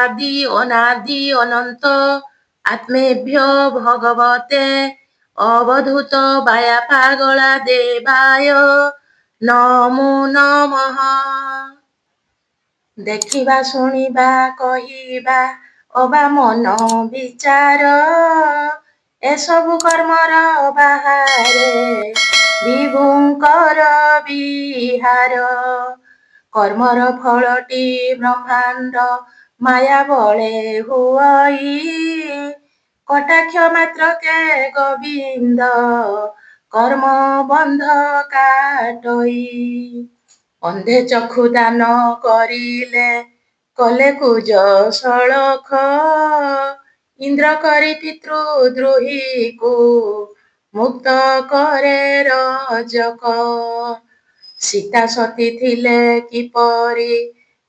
আদি অনাদি অনন্ত আত্মেভ্য ভগবতে অবধূত বায়া পাগলা দেবায় নমো নমঃ। ଦେଖିବା ଶୁଣିବା କହିବା ଅବା ମନ ବିଚାର ଏସବୁ କର୍ମର ବାହାରେ ବିଭୁଙ୍କର ବିହାର। କର୍ମର ଫଳଟି ବ୍ରହ୍ମାଣ୍ଡ ମାୟା ବଳେ ହୁଅଇ କଟାକ୍ଷ ମାତ୍ରକେ ଗୋବିନ୍ଦ କର୍ମ ବନ୍ଧ କାଟଇ। ଅନ୍ଧେ ଚକ୍ଷୁ ଦାନ କରିଲେ କଲେ କୁଜ ସଳଖ ଇନ୍ଦ୍ର କରି ପିତୃଦ୍ରୋହୀକୁ ମୁକ୍ତ କରେ ରଜକ। ସୀତା ସତୀ ଥିଲେ କିପରି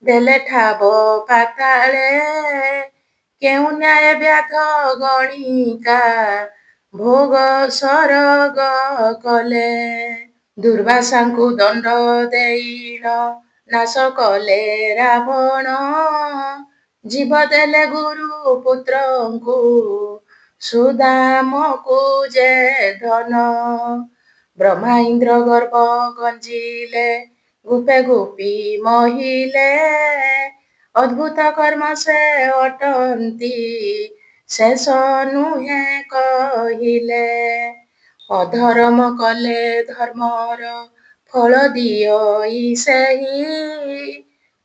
ଦେଲେ ଠାବ ପାତାଳେ କେଉଁ ନ୍ୟାୟ ବ୍ୟାଧ ଗଣିକା ଭୋଗ ସରଗ କଲେ। ଦୁର୍ବାସାଙ୍କୁ ଦଣ୍ଡ ଦେଇଲ ନାଶ କଲେ ରାବଣ ଜୀବ ଦେଲେ ଗୁରୁ ପୁତ୍ରଙ୍କୁ ସୁଦାମକୁ ଯେ ଧନ। ବ୍ରହ୍ମା ଇନ୍ଦ୍ର ଗର୍ବ ଗଞ୍ଜିଲେ ଗୁପେ ଗୋପୀ ମହିଲେ ଅଦ୍ଭୁତ କର୍ମ ସେ ଅଟନ୍ତି ଶେଷ ନୁହେଁ କହିଲେ। ଅଧର୍ମ କଲେ ଧର୍ମର ଫଳ ଦିଅଇ ସେହି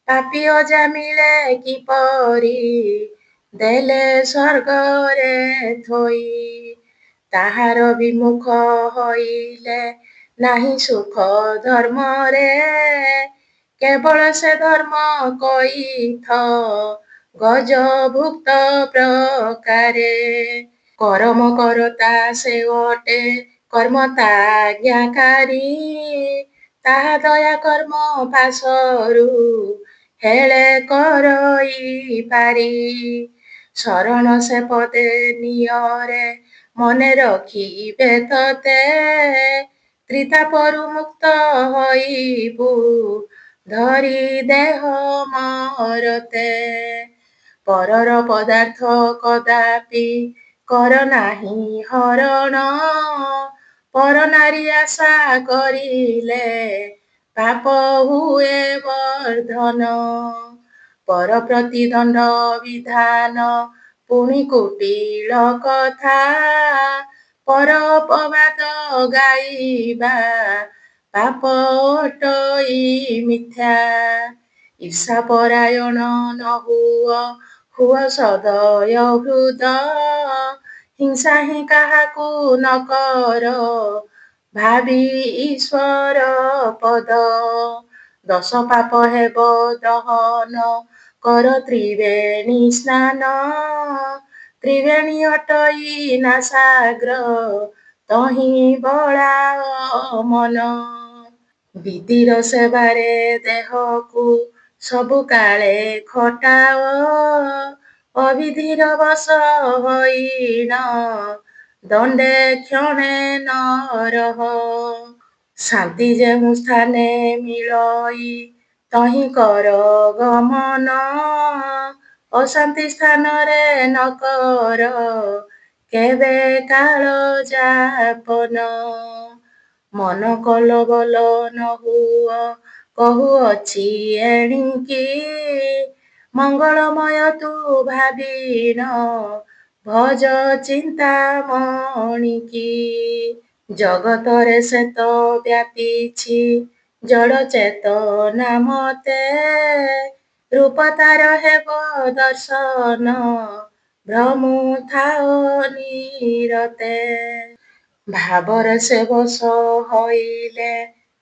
ପାପୀ ଅଜାମିଳେ କିପରି ଦେଲେ ସ୍ୱର୍ଗରେ ଥୋଇ। ତାହାର ବିମୁଖ ହୋଇଲେ ନାହିଁ ସୁଖ ଧର୍ମରେ କେବଳ ସେ ଧର୍ମ କଇଥ ଗଜଭୁକ୍ତ ପ୍ରକାରେ। କରମ କରତା ସେ ଅଟେ କର୍ମତା ଆଜ୍ଞାକାରୀ ତାହା ଦୟା କର୍ମ ପାଶରୁ ହେଳେ କରଇ ପାରି। ଶରଣ ସେ ପଦେ ନିୟରେ ମନେ ରଖିବେ ତତେ ତ୍ରିତାପରୁ ମୁକ୍ତ ହୋଇବୁ ଧରି ଦେହ ମରତେ। ପରର ପଦାର୍ଥ କଦାପି କର ନାହିଁ ହରଣ ପର ନାରୀ ଆଶା କରିଲେ ପାପ ହୁଏ ବର୍ଦ୍ଧନ। ପର ପ୍ରତି ଦଣ୍ଡ ବିଧାନ ପୁଣି କୁଟିଳ କଥା ପର ଅପବାଦ ଗାଇବା ପାପ ଅଟଇ ମିଥ୍ୟା। ଈର୍ଷା ପରାୟଣ ନ ହୁଅ ସଦୟ ହୃଦ ହିଂସା ହିଁ କାହାକୁ ନ କର ଭାବି ଈଶ୍ୱର ପଦ। ଦଶ ପାପ ହେବ ଦହନ କର ତ୍ରିବେଣୀ ସ୍ନାନ ତ୍ରିବେଣୀ ଅଟଇ ନାସାଗ୍ର ତହିଁ ବଳାଅ ମନ। ବିଧିର ସେବାରେ ଦେହକୁ ସବୁ କାଳେ ଖଟାଅ ଅବିଧିର ବଶ ହୋଇଣ ଦଣ୍ଡେ କ୍ଷଣେ ନ ରହ। ଶାନ୍ତି ଯେଉଁ ସ୍ଥାନେ ମିଳଇ ତହିଁ କର ଗମନ ଅଶାନ୍ତି ସ୍ଥାନରେ ନ କର କେବେ କାଳ ଯାପନ। ମନ କଲ ବଲ ନ ହୁଅ କହୁଅଛି ଏଣିକି ମଙ୍ଗଳମୟ ତୁ ଭାବିଣ ଭଜ ଚିନ୍ତାମଣିକି। ଜଗତରେ ଶ୍ଵେତ ବ୍ୟାପିଛି ଜଡ଼ ଚେତନା ମତେ ରୂପ ତାର ହେବ ଦର୍ଶନ ଭ୍ରମୁଥାଅ ନିରତେ। ଭାବରେ ସେ ବଶ ହୋଇଲେ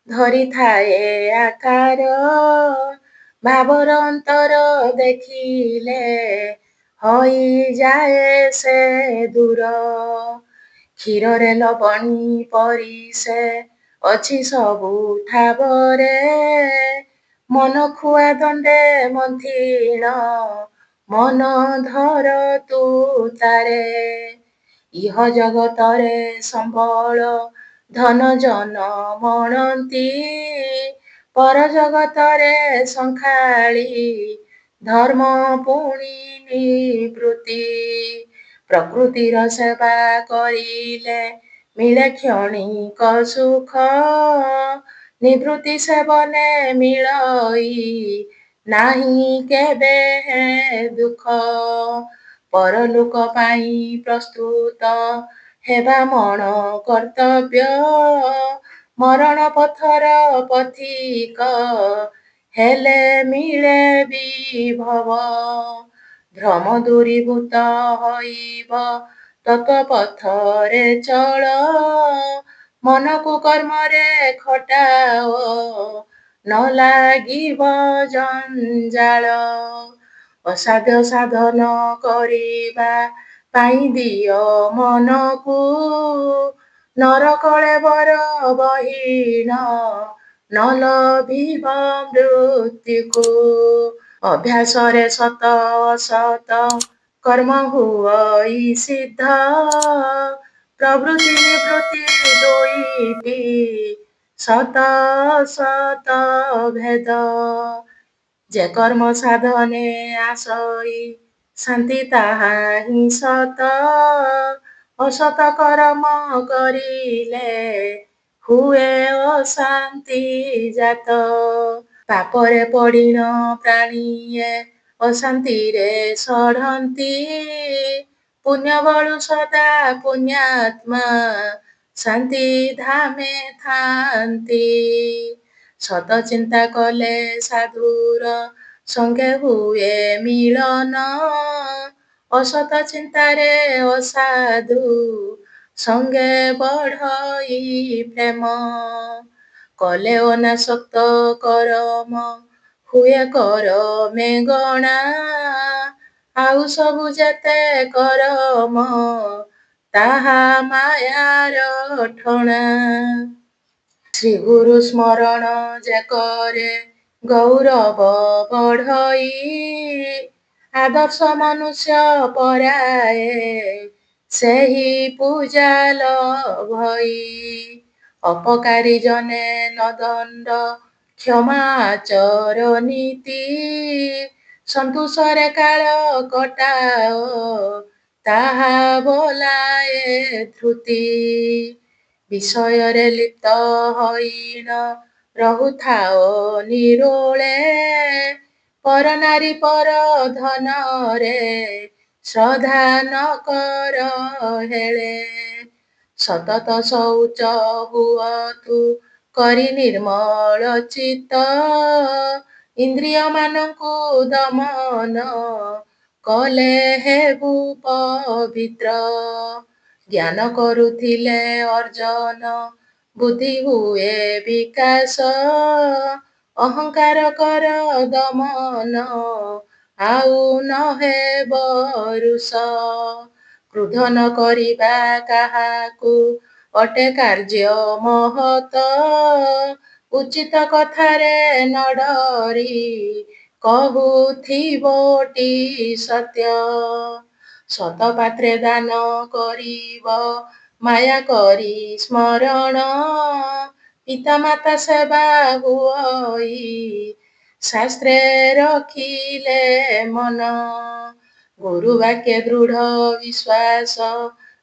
ଧରିଥାଏ ଆକାର ଭାବର ଅନ୍ତର ଦେଖିଲେ ହୋଇଯାଏ ସେ ଦୂର। କ୍ଷୀରରେ ଲବଣୀ ପରି ସେ ଅଛି ସବୁ ଠାବରେ ମନ ଖୁଆ ଦଣ୍ଡେ ମନ୍ଥିଣ ମନ ଧର ତୁ ତାରେ। ଇହ ଜଗତରେ ସମ୍ବଳ ଧନ ଜନ ମଣନ୍ତି ପର ଜଗତରେ ସଂଖାଳି ଧର୍ମ ପୁଣି ନିବୃତ୍ତି। ପ୍ରକୃତିର ସେବା କରିଲେ ମିଳେ କ୍ଷଣିକ ସୁଖ, ନିବୃତ୍ତି ସେବନେ ମିଳଇ ନାହିଁ କେବେ ଦୁଃଖ। ପରଲୋକ ପାଇଁ ପ୍ରସ୍ତୁତ ହେବା ମଣ କର୍ତ୍ତବ୍ୟ, ମରଣ ପଥର ପଥିକ ହେଲେ ମିଳେ ବିଭବ। ଭ୍ରମ ଦୂରୀଭୂତ ହୋଇବ ତତ୍ତ୍ୱ ପଥରେ ଚଳ, ମନକୁ କର୍ମରେ ଖଟାଅ ନ ଲାଗିବ ଜଞ୍ଜାଳ। ଅସାଧ୍ୟ ସାଧନ କରିବା ପାଇଁ ଦିଅ ମନକୁ, ନରକଳେ ବର ବହିଣ ନ ଲଭିବ ମୃତ୍ୟୁକୁ। ଅଭ୍ୟାସରେ ସତ ଅସତ କର୍ମ ହୁଅଇ ସିଦ୍ଧ, ପ୍ରବୃତ୍ତି ନିବୃତ୍ତି ଦୁଇଟି ସତ ଅସତ ଭେଦ। ଯେ କର୍ମ ସାଧନେ ଆସଇ ଶାନ୍ତି ତାହା ହିଁ ସତ, ଅସତ କର୍ମ କରିଲେ ହୁଏ ଅଶାନ୍ତି ଜାତ। ପାପରେ ପଡ଼ିଣ ପ୍ରାଣୀଏ ଅଶାନ୍ତିରେ ସଢ଼ନ୍ତି, ପୁଣ୍ୟ ବଳୁ ସଦା ପୁଣ୍ୟାତ୍ମା ଶାନ୍ତି ଧାମେ ଥାନ୍ତି। ସତ ଚିନ୍ତା କଲେ ସାଧୁର ସଙ୍ଗେ ହୁଏ ମିଳନ, ଅସତ ଚିନ୍ତାରେ ଅସାଧୁ ସଙ୍ଗେ ବଢ଼ଇ ପ୍ରେମ। କଲେ ଅନାସକ୍ତ କରମ ହୁଏ କରମେ ଗଣା, ଆଉ ସବୁ ଯେତେ କରମ ତାହା ମାୟାର ଠଣା। ଶ୍ରୀଗୁରୁ ସ୍ମରଣ ଯେ କରେ ଗୌରବ ବଢ଼ଇ, ଆଦର୍ଶ ମନୁଷ୍ୟ ପରାଏ ସେହି ପୂଜା ଲଭଇ। ଅପକାରୀ ଜନେ ନ ଦଣ୍ଡ କ୍ଷମା ଆଚର ନୀତି, ସନ୍ତୋଷରେ କାଳ କଟାଅ ତାହା ବୋଲାଏ ଧୃତି। ବିଷୟରେ ଲିପ୍ତ ହୋଇନ ରହୁଥାଅ ନିରୋଳେ, ପର ନାରୀ ପର ଧନରେ ଶ୍ରଦ୍ଧା ନ କର ହେଳେ। ସତତ ଶୌଚ ହୁଅତୁ କରି ନିର୍ମଳ ଚିତ୍ତ, ଇନ୍ଦ୍ରିୟମାନଙ୍କୁ ଦମନ କଲେ ହେବୁ ପବିତ୍ର। ଜ୍ଞାନ କରୁଥିଲେ ଅର୍ଜନ ବୁଦ୍ଧି ହୁଏ ବିକାଶ, ଅହଙ୍କାର କର ଦମନ ଆଉ ନ ହେବ ରୁଷ। କ୍ରୋଧ ନ କରିବା କାହାକୁ ଅଟେ କାର୍ଯ୍ୟ ମହତ, ଉଚିତ କଥାରେ ନ ଡରି କହୁଥିବଟି ସତ୍ୟ। ସତ ପାତ୍ରେ ଦାନ କରିବ ମାୟା କରି ସ୍ମରଣ, ପିତା ମାତା ସେବା ହୁଅଇ ଶାସ୍ତ୍ରେ ରଖିଲେ ମନ। ଗୁରୁ ବାକ୍ୟେ ଦୃଢ଼ ବିଶ୍ୱାସ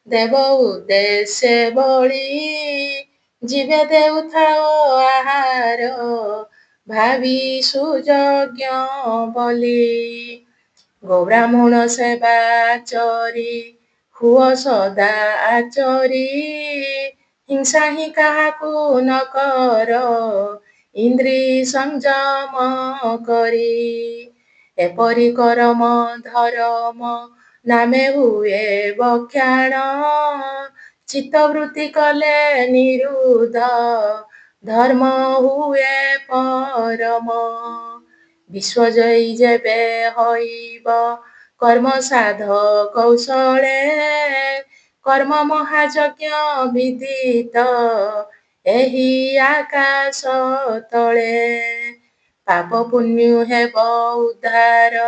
ଦେବ ଉଦ୍ଦେଶ୍ୟ ବଳି, ଯିବେ ଦେଉଥାଅ ଆହାର ଭାବି ସୁଯଜ୍ଞ ବଲି। ଗୋବ୍ରାହ୍ମଣ ସେବା ଆଚରି ହୁଅ ସଦା ଆଚରି, ହିଂସା ହିଁ କାହାକୁ ନ କର ଇନ୍ଦ୍ରି ସଂଯମ କରି। ଏପରି କରମ ଧରମ ନାମେ ହୁଏ ବକ୍ଷାଣ, ଚିତ୍ତବୃତ୍ତି କଲେ ନିରୁଦ୍ଧ ଧର୍ମ ହୁଏ ପରମ। ବିଶ୍ୱଜୟୀ ଯେବେ ହୋଇବ କର୍ମ ସାଧ କୌଶଳେ, କର୍ମ ମହାଯଜ୍ଞ ବିଦିତ ଏହି ଆକାଶ ତଳେ। ପାପ ପୁଣ୍ୟ ହେବ ଉଦ୍ଧାର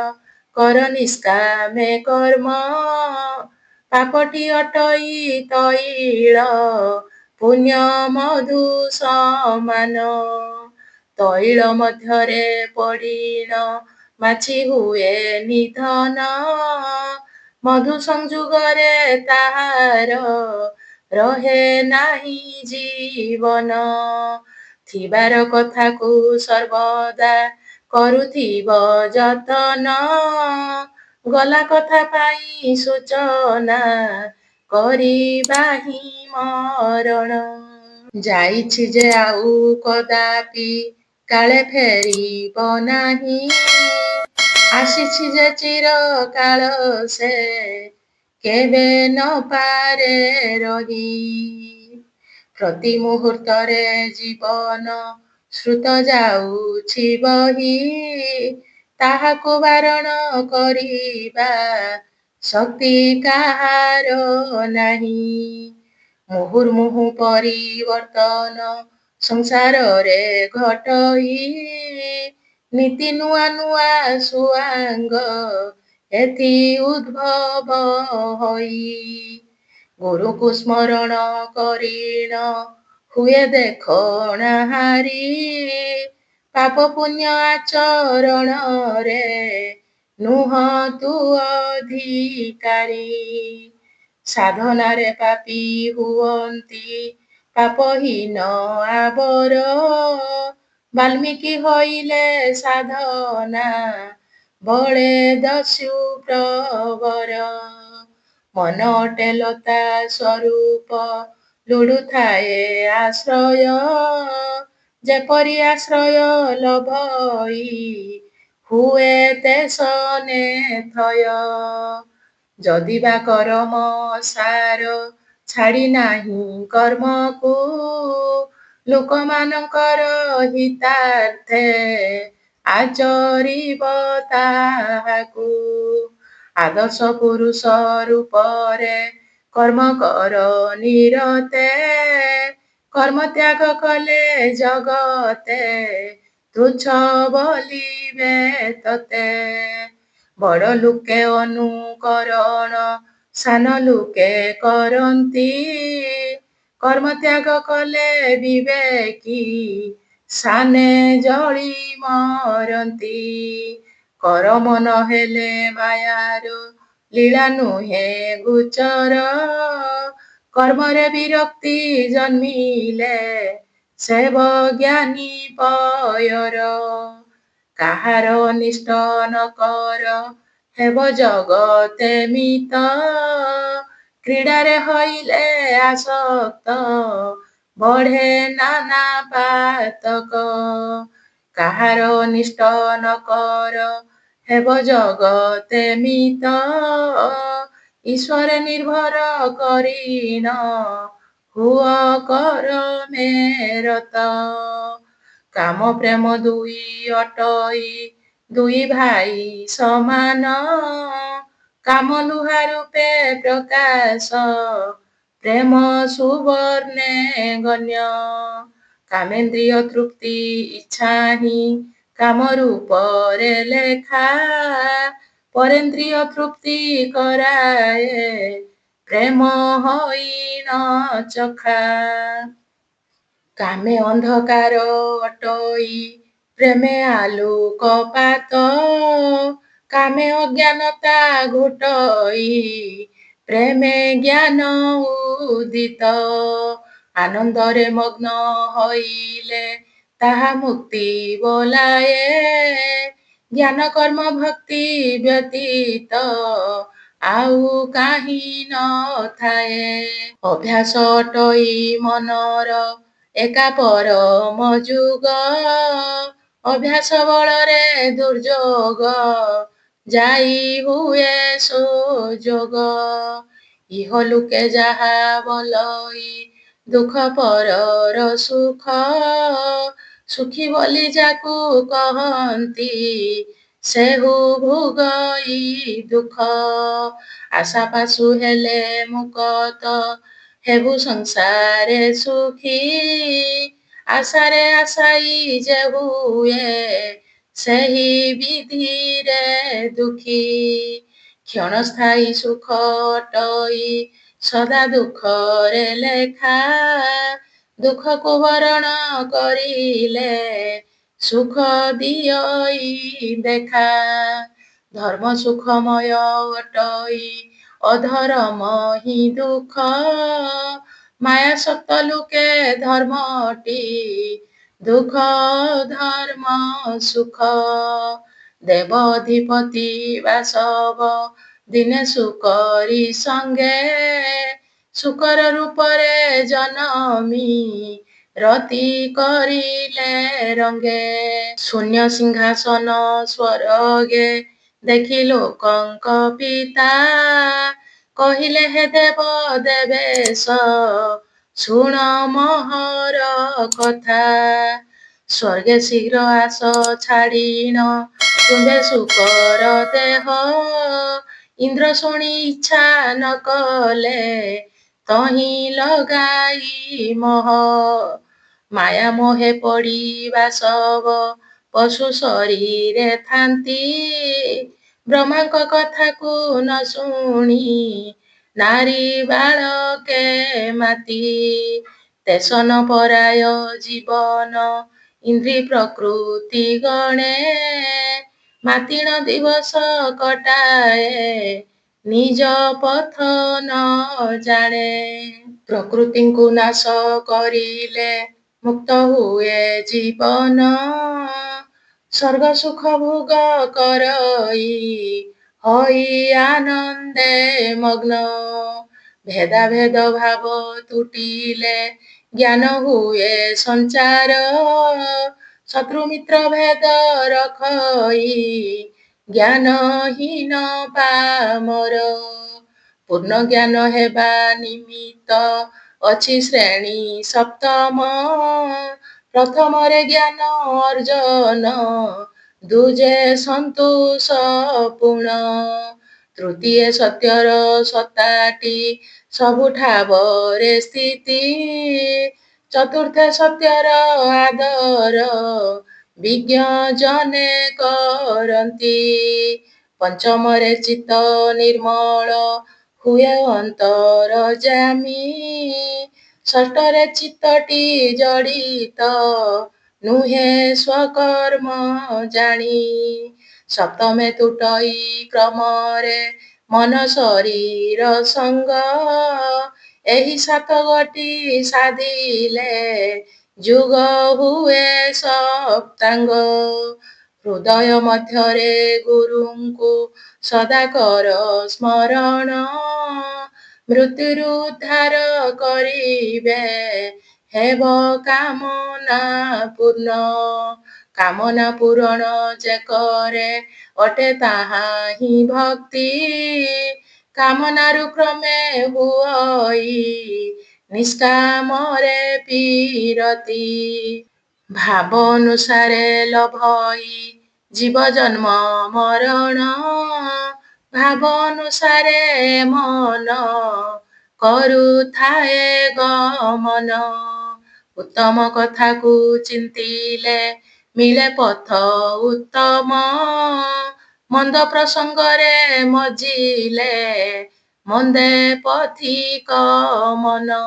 କର ନିଷ୍କାମେ କର୍ମ, ପାପଟି ଅଟଇ ତୈଳ ପୁଣ୍ୟ ମଧୁ ସମାନ। ତୈଳ ମଧ୍ୟରେ ପଡ଼ିଣ ମାଛି ହୁଏ ନିଧନ। ମଧୁ ସଂଯୋଗରେ ତାହାର ରହେ ନାହିଁ ଜୀବନ। ଥିବାର କଥାକୁ ସର୍ବଦା କରୁଥିବ ଯତନ। ଗଲା କଥା ପାଇଁ ସୂଚନା କରିବା ହିଁ ମରଣ। ଯାଇଛି ଯେ ଆଉ କଦାପି କାଳେ ଫେରିବ ନାହିଁ। ଆସିଛି ଯେ ଚିରକାଳ ସେ କେବେ ନ ପାରେ ରହି। ପ୍ରତି ମୁହୂର୍ତ୍ତରେ ଜୀବନ ସ୍ରୋତ ଯାଉଛି ବହି। ତାହାକୁ ବାରଣ କରିବା ଶକ୍ତି କାହାର ନାହିଁ। ମୁହୁର୍ମୁହୁ ପରିବର୍ତ୍ତନ ସଂସାରରେ ଘଟଇ। ନୀତି ନୂଆ ନୂଆ ସୁଆଙ୍ଗ ଏଥି ଉଦ୍ଭବ ହୋଇ। ଗୁରୁକୁ ସ୍ମରଣ କରିଣ ହୁଏ ଦେଖ ନାହାରି। ପାପ ପୁଣ୍ୟ ଆଚରଣରେ ନୁହନ୍ତୁ ଅଧିକାରୀ। ସାଧନାରେ ପାପୀ ହୁଅନ୍ତି ପାପହୀନ ଆବର। ବାଲ୍ମୀକି ହଇଲେ ସାଧନା ବଳେ ଦସ୍ୟୁ ପ୍ରବର। ମନ ଅଟେ ଲତା ସ୍ୱରୂପ ଲୋଡୁଥାଏ ଆଶ୍ରୟ। ଯେପରି ଆଶ୍ରୟ ଲଭଇ ହୁଏ ତେସନେ ଥୟ। ଯଦିବା କରମ ସାର ଛାଡ଼ି ନାହିଁ କର୍ମକୁ। ଲୋକମାନଙ୍କର ହିତାର୍ଥେ ଆଚରିବ ତାହାକୁ। ଆଦର୍ଶ ପୁରୁଷ ରୂପରେ କର୍ମ କର ନିରତେ। କର୍ମ ତ୍ୟାଗ କଲେ ଜଗତେ ତୁଚ୍ଛ ବୋଲିବେ ତତେ। ବଡ଼ ଲୋକେ ଅନୁକରଣ ସାନ ଲୋକେ କରନ୍ତି। କର୍ମ ତ୍ୟାଗ କଲେ ବିବେକୀ ସାନେ ଜଳି ମରନ୍ତି। କରମ ନ ହେଲେ ମାୟାର ଲୀଳା ନୁହେଁ ଗୋଚର। କର୍ମରେ ବିରକ୍ତି ଜନ୍ମିଲେ ସେବ ଜ୍ଞାନୀ ପୟର। କାହାର ଅନିଷ୍ଟ ନ କର ହେବ ଜଗତେ ମିତ। କ୍ରୀଡ଼ାରେ ହଇଲେ ଆସକ୍ତ ବଢ଼େ ନାନା ପାତକ। କାହାର ଅନିଷ୍ଟ ନ କର ହେବ ଜଗତେ ମିତ। ଈଶ୍ୱରେ ନିର୍ଭର କରିଣ ହୁଅ କରମେ ରତ। କାମ ପ୍ରେମ ଦୁଇ ଅଟଇ ଦୁଇ ଭାଇ ସମାନ। କାମ ଲୁହା ରୂପେ ପ୍ରକାଶ ପ୍ରେମ ସୁବର୍ଣ୍ଣେ ଗଣ୍ୟ। କାମେନ୍ଦ୍ରିୟ ତୃପ୍ତି ଇଚ୍ଛା ହିଁ କାମ ରୂପରେ ଲେଖା। ପରେନ୍ଦ୍ରିୟ ତୃପ୍ତି କରାଏ ପ୍ରେମ ହଇଣ ଚଖା। କାମେ ଅନ୍ଧକାର ଅଟଇ ପ୍ରେମେ ଆଲୋକପାତ। କାମେ ଅଜ୍ଞାନତା ଘୋଟଇ ପ୍ରେମେ ଜ୍ଞାନ ଉଦିତ। ଆନନ୍ଦରେ ମଗ୍ନ ହଇଲେ ତାହା ମୁକ୍ତି ବୋଲାଏ। ଜ୍ଞାନ କର୍ମ ଭକ୍ତି ବ୍ୟତୀତ ଆଉ କାହିଁ ନ ଥାଏ। ଅଭ୍ୟାସ ଅଟଇ ମନର ଏକା ପରମ ଯୁଗ। ଅଭ୍ୟାସ ବଳରେ ଦୁର୍ଯୋଗ ଯାଇ ହୁଏ ସୁଯୋଗ। ଇହ ଲୋକେ ଯାହା ବୋଲଇ ଦୁଃଖ ପରର ସୁଖ। ସୁଖୀ ବୋଲି ଯାକୁ କହନ୍ତି ସେହୁ ଭୋଗଇ ଦୁଃଖ। ଆଶା ପାଶୁ ହେଲେ ମୁକତ ହେବୁ ସଂସାରେ ସୁଖୀ। ଆଶାରେ ଆଶାୟୀ ଯେ ହୁଏ ସେହି ବିଧିରେ ଦୁଃଖୀ। କ୍ଷଣସ୍ଥାୟୀ ସୁଖ ଅଟଇ ସଦା ଦୁଃଖରେ ଲେଖା। ଦୁଃଖକୁ ବରଣ କରିଲେ ସୁଖ ଦିଅଇ ଦେଖା। ଧର୍ମ ସୁଖମୟ ଅଟଇ ଅଧର୍ମ ହିଁ ଦୁଃଖ। ମାୟା ସତ ଲୋକେ ଧର୍ମଟି ଦୁଃଖ ଧର୍ମ ସୁଖ। ଦେବ ଅଧିପତି ବାସବ ଦିନେ ସୁକରି ସଙ୍ଗେ। ଶୁକର ରୂପରେ ଜନମି ରତି କରିଲେ ରଙ୍ଗେ। ଶୂନ୍ୟ ସିଂହାସନ ସ୍ୱରଗେ ଦେଖି ଲୋକଙ୍କ ପିତା। କହିଲେ ହେ ଦେବ ଦେବେଶ ଶୁଣ ମୋହର କଥା। ସ୍ୱର୍ଗେ ଶୀଘ୍ର ଆସ ଛାଡ଼ିଣ ତୁମ୍ଭେ ଶୁକର ଦେହ। ଇନ୍ଦ୍ର ଶୁଣି ଇଚ୍ଛା ନ କଲେ ତହିଁ ଲଗାଇ ମୋହ। ମାୟା ମୋହେ ପଡ଼ି ବାସବ ପଶୁ ଶରୀରେ ଥାନ୍ତି। ବ୍ରହ୍ମାଙ୍କ କଥାକୁ ନ ଶୁଣି ନାରୀ ବାଳକେ ମାତି। ତେସନ ପରାୟ ଜୀବନ ଇନ୍ଦ୍ରୀ ପ୍ରକୃତି ଗଣେ। ମାତିଣ ଦିବସ କଟାଏ ନିଜ ପଥ ନ ଜାଣେ। ପ୍ରକୃତିଙ୍କୁ ନାଶ କରିଲେ ମୁକ୍ତ ହୁଏ ଜୀବନ। ସ୍ୱର୍ଗ ସୁଖ ଭୋଗ କରଇ ହୋଇ ଆନନ୍ଦେ ମଗ୍ନ। ଭେଦାଭେଦ ଭାବ ତୁଟିଲେ ଜ୍ଞାନ ହୁଏ ସଞ୍ଚାର। ଶତ୍ରୁ ମିତ୍ର ଭେଦ ରଖଇ ଜ୍ଞାନହୀନ ପାମର। ପୂର୍ଣ୍ଣ ଜ୍ଞାନ ହେବା ନିମିତ୍ତ ଅଛି ଶ୍ରେଣୀ ସପ୍ତମ। ପ୍ରଥମରେ ଜ୍ଞାନ ଅର୍ଜନ ଦୁଜେ ସନ୍ତୋଷ ପୂର୍ଣ୍ଣ। ତୃତୀୟ ସତ୍ୟର ସତାଟି ସବୁଠାବରେ ସ୍ଥିତି। ଚତୁର୍ଥ ସତ୍ୟର ଆଦର ବିଜ୍ଞ ଜନେ କରନ୍ତି। ପଞ୍ଚମରେ ଚିତ୍ତ ନିର୍ମଳ ହୁଏ ଅନ୍ତରଯାମୀ। ଷଷ୍ଠରେ ଚିତ୍ତଟି ଜଡ଼ିତ ନୁହେଁ ସ୍ୱକର୍ମ ଜାଣି। ସପ୍ତମେ ତୁଟଇ କ୍ରମରେ ମନ ଶରୀର ସଙ୍ଗ। ଏହି ସାତଗୋଟି ସାଧିଲେ ଯୁଗ ହୁଏ ସପ୍ତାଙ୍ଗ। ହୃଦୟ ମଧ୍ୟରେ ଗୁରୁଙ୍କୁ ସଦା କର ସ୍ମରଣ। ମୃତ୍ୟୁରୁ ଉଦ୍ଧାର କରିବେ ହେବ କାମନା ପୂର୍ଣ୍ଣ। କାମନା ପୂରଣ ଯେ କରେ ଅଟେ ତାହା ହିଁ ଭକ୍ତି। କାମନାରୁ କ୍ରମେ ହୁଅଇ ନିଷ୍କାମରେ ପୀରତି। ଭାବ ଅନୁସାରେ ଲୋଭଇ ଜୀବ ଜନ୍ମ ମରଣ। ଭାବ ଅନୁସାରେ ମନ କରୁଥାଏ ଗମନ। ଉତ୍ତମ କଥାକୁ ଚିନ୍ତିଲେ ମିଳେ ପଥ ଉତ୍ତମ। ମନ୍ଦ ପ୍ରସଙ୍ଗରେ ମଜିଲେ ମନ୍ଦେ ପଥିକ ମନ।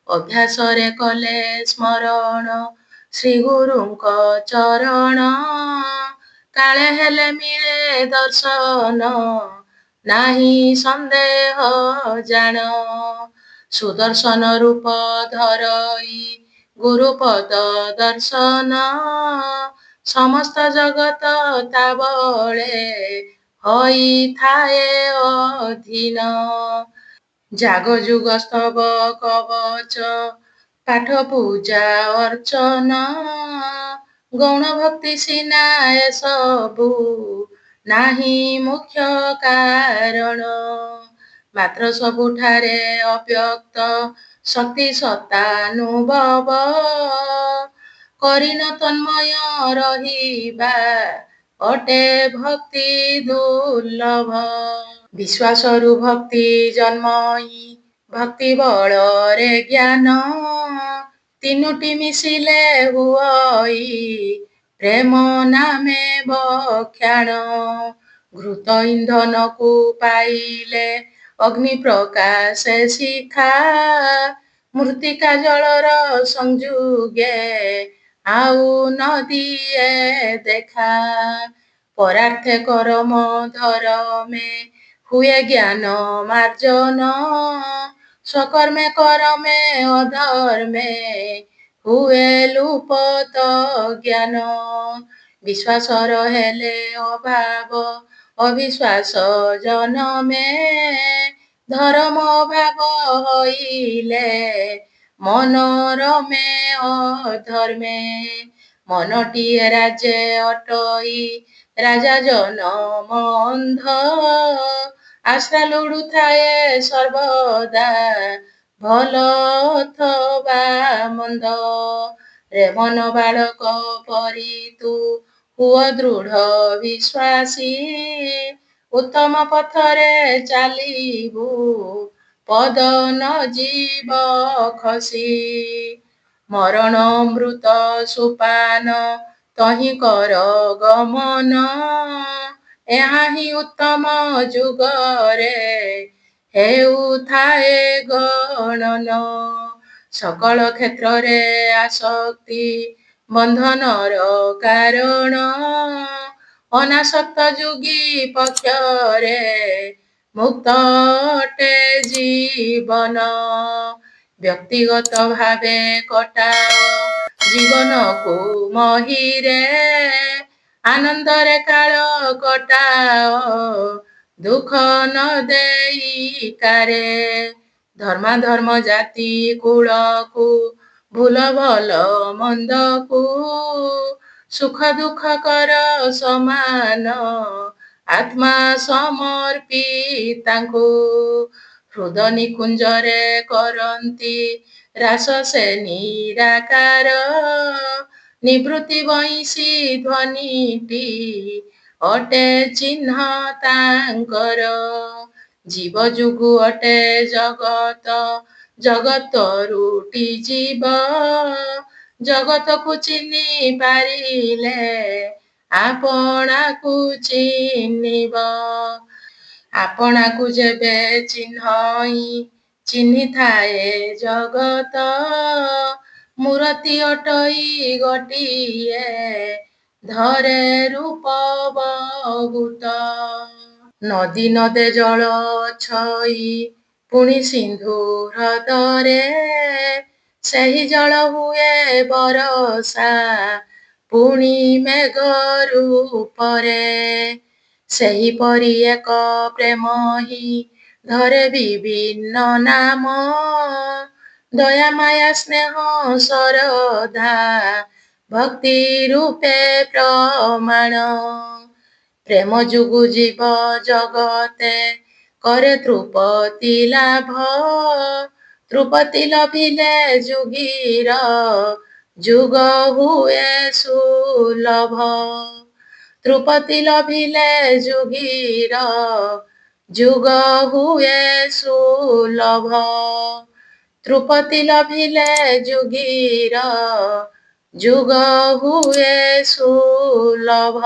ଅଭ୍ୟାସରେ କଲେ ସ୍ମରଣ ଶ୍ରୀ ଗୁରୁଙ୍କ ଚରଣ। କାଳେ ହେଲେ ମିଳେ ଦର୍ଶନ ନାହିଁ ସନ୍ଦେହ ଜାଣ। ସୁଦର୍ଶନ ରୂପ ଧରଇ ଗୁରୁପଦ ଦର୍ଶନ। ସମସ୍ତ ଜଗତ ତା ବଳେ ହୋଇଥାଏ ଅଧୀନ। ଜାଗ ଯୁଗ ସ୍ତବ କବଚ ପାଠ ପୂଜା ଅର୍ଚ୍ଚନ। ଗୌଣ ଭକ୍ତି ସିନା ଏସବୁ ନାହିଁ ମୁଖ୍ୟ କାରଣ। ମାତ୍ର ସବୁଠାରେ ଅବ୍ୟକ୍ତ ଶକ୍ତି ସତ୍ତାନୁଭବ। କରିନ ତନ୍ମୟ ରହିବା ଅଟେ ଭକ୍ତି ଦୁର୍ଲଭ। ବିଶ୍ୱାସରୁ ଭକ୍ତି ଜନ୍ମଇ ଭକ୍ତି ବଳରେ ଜ୍ଞାନ। ତିନୋଟି ମିଶିଲେ ହୁଅଇ ପ୍ରେମ ନାମେ ବକ୍ଷାଣ। ଘୃତ ଇନ୍ଧନକୁ ପାଇଲେ ଅଗ୍ନି ପ୍ରକାଶେ ଶିଖା। ମୃତ୍ତିକା ଜଳର ସଂଯୋଗେ ଆଉ ନଦିଏ দেখা। পরার্থে করম ধরমে হুয়ে জ্ঞান মার্জন, সকর্মে করমে অধর্মে হুয়ে লুপত জ্ঞান। ବିଶ୍ୱାସର ହେଲେ ଅଭାବ ଅବିଶ୍ୱାସ ଜନମେ, ଧର୍ମ ଅଭାବ ହଇଲେ ମନୋରମେ ଅଧର୍ମେ। ମନଟିଏ ରାଜେ ଅଟଇ ରାଜା ଜନମ ଅନ୍ଧ, ଆଶ୍ରା ଲୋଡୁଥାଏ ସର୍ବଦା ଭଲ ଅଥବା ମନ୍ଦ। ରେ ମନ ବାଳକ ପରି ତୁ ହୁଅ ଦୃଢ ବିଶ୍ୱାସୀ, ଉତ୍ତମ ପଥରେ ଚାଲିବୁ ପଦ ନ ଯିବ ଖସି। ମରଣ ମୃତ ସୁପାନ ତହିଁ କର ଗମନ, ଏହା ହିଁ ଉତ୍ତମ ଯୁଗରେ ହେଉଥାଏ ଗଣନ। ସକଳ କ୍ଷେତ୍ରରେ ଆସକ୍ତି ବନ୍ଧନର କାରଣ, ଅନାସକ୍ତ ଯୋଗୀ ପକ୍ଷରେ ମୁକ୍ତ ଅଟେ ଜୀବନ। ବ୍ୟକ୍ତିଗତ ଭାବେ କଟାଅ ଜୀବନକୁ ମହିରେ, ଆନନ୍ଦରେ କାଳ କଟାଅ ଦୁଃଖ ନ ଦେଇ କାରେ। ଧର୍ମାଧର୍ମ ଜାତି କୁଳକୁ ଭୁଲ ଭଲ ମନ୍ଦକୁ, ସୁଖ ଦୁଃଖ କର ସମାନ ଆତ୍ମା ସମର୍ପି ତାଙ୍କୁ। ହୃଦ ନିକୁଞ୍ଜରେ କରନ୍ତି ରାସ ସେ ନିରାକାର, ନିବୃତ୍ତି ବଇଁଶୀ ଧ୍ୱନିଟି ଅଟେ ଚିହ୍ନ ତାଙ୍କର। ଜୀବ ଯୋଗୁ ଅଟେ ଜଗତ, ଜଗତ ରୁଟି ଜୀବ, ଜଗତକୁ ଚିହ୍ନି ପାରିଲେ ଆପଣାକୁ ଚିହ୍ନିବ। ଆପଣାକୁ ଯେବେ ଚିହ୍ନଇ ଚିହ୍ନିଥାଏ ଜଗତ, ମୂରତି ଅଟଇ ଗୋଟିଏ ଧରେ ରୂପ ବହୁତ। ନଦୀ ନଦେ ଜଳ ଛଇ ପୁଣି ସିନ୍ଧୁ ହ୍ରଦରେ, ସେହି ଜଳ ହୁଏ ବରଷା ପୁଣି ମେଘ ରୂପରେ। ସେହିପରି ଏକ ପ୍ରେମ ହିଁ ଧରେ ବିଭିନ୍ନ ନାମ, ଦୟା ମାୟା ସ୍ନେହ ସରଧା ଭକ୍ତି ରୂପେ ପ୍ରମାଣ। ପ୍ରେମ ଯୋଗୁ ଜୀବ ଜଗତେ କରେ ତୃପତି ଲାଭ, ତୃପତି ଲଭିଲେ ଯୋଗୀର ଯୁଗ ହୁଏ ସୁଲଭ। ତୃପତି ଲଭିଲେ ଯୋଗୀର ଯୁଗ ହୁଏ ସୁଲଭ। ତୃପତି ଲଭିଲେ ଯୋଗୀର ଯୁଗ ହୁଏ ସୁଲଭ।